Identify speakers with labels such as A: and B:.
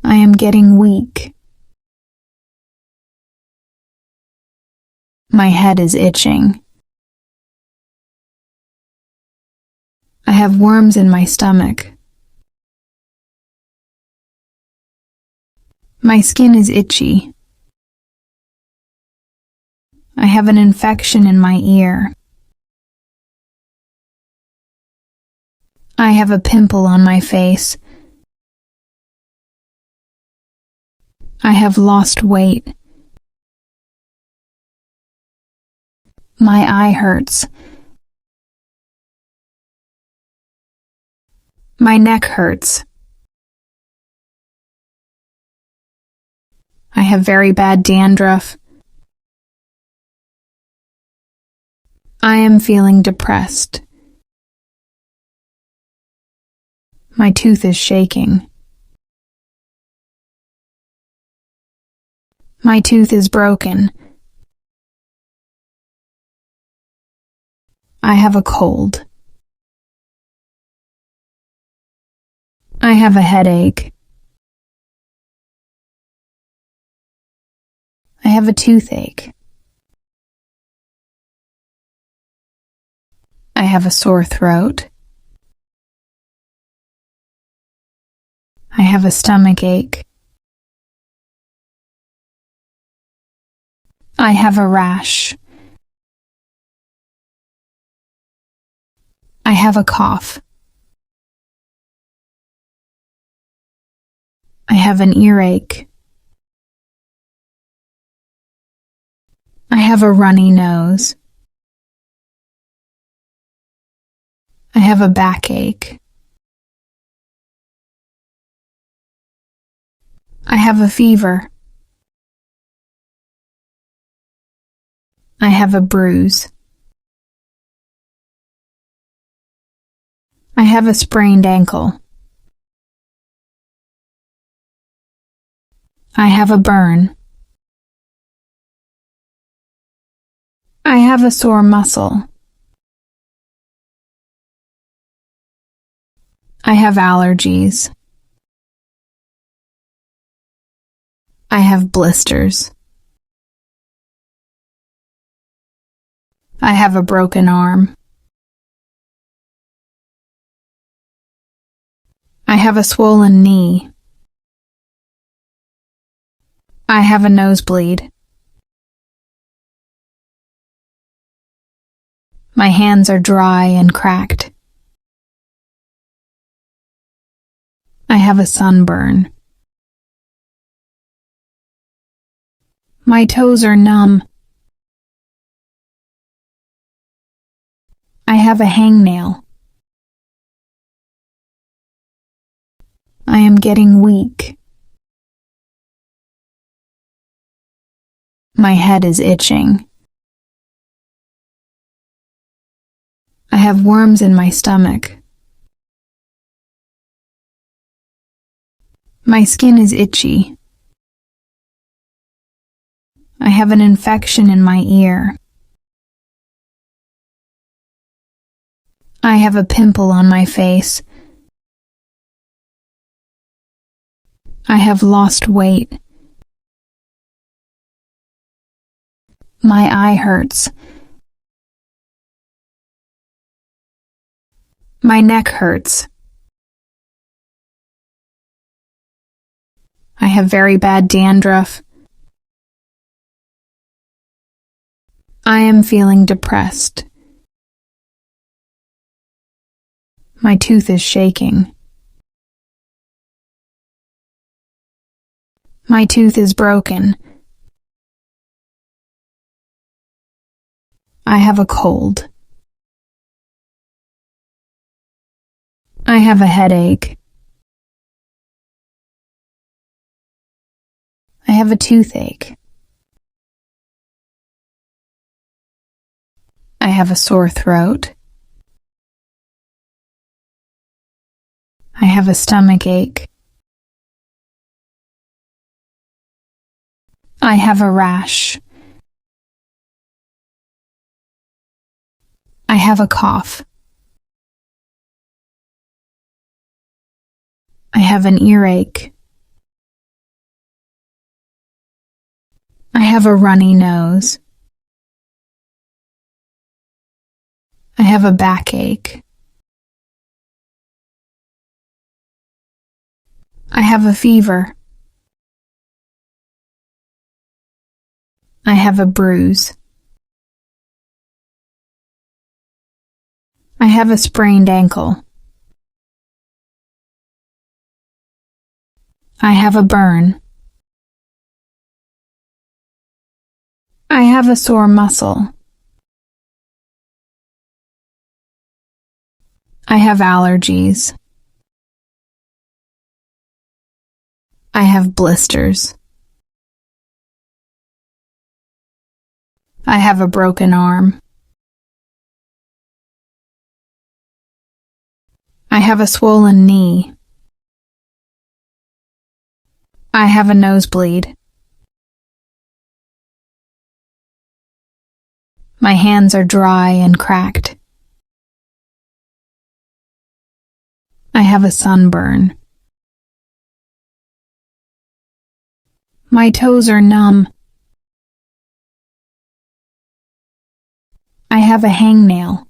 A: I am getting weak. My head is itching. I have worms in my stomach. My skin is itchy. I have an infection in my ear. I have a pimple on my face. I have lost weight. My eye hurts. My neck hurts. I have very bad dandruff. I am feeling depressed. My tooth is shaking. My tooth is broken. I have a cold. I have a headache. I have a toothache. I have a sore throat. I have a stomach ache. I have a rash. I have a cough. I have an earache. I have a runny nose. I have a backache. I have a fever. I have a bruise. I have a sprained ankle. I have a burn. I have a sore muscle. I have allergies. I have blisters. I have a broken arm. I have a swollen knee. I have a nosebleed. My hands are dry and cracked. I have a sunburn. My toes are numb. I have a hangnail. I am getting weak. My head is itching. I have worms in my stomach. My skin is itchy. I have an infection in my ear. I have a pimple on my face. I have lost weight. My eye hurts. My neck hurts. I have very bad dandruff. I am feeling depressed. My tooth is shaking. My tooth is broken. I have a cold. I have a headache. I have a toothache. I have a sore throat. I have a stomach ache. I have a rash. I have a cough. I have an earache. have a runny nose. I have a backache. I have a fever. I have a bruise. I have a sprained ankle. I have a burn. I have a sore muscle. I have allergies. I have blisters. I have a broken arm. I have a swollen knee. I have a nosebleed. My hands are dry and cracked. I have a sunburn. My toes are numb. I have a hangnail.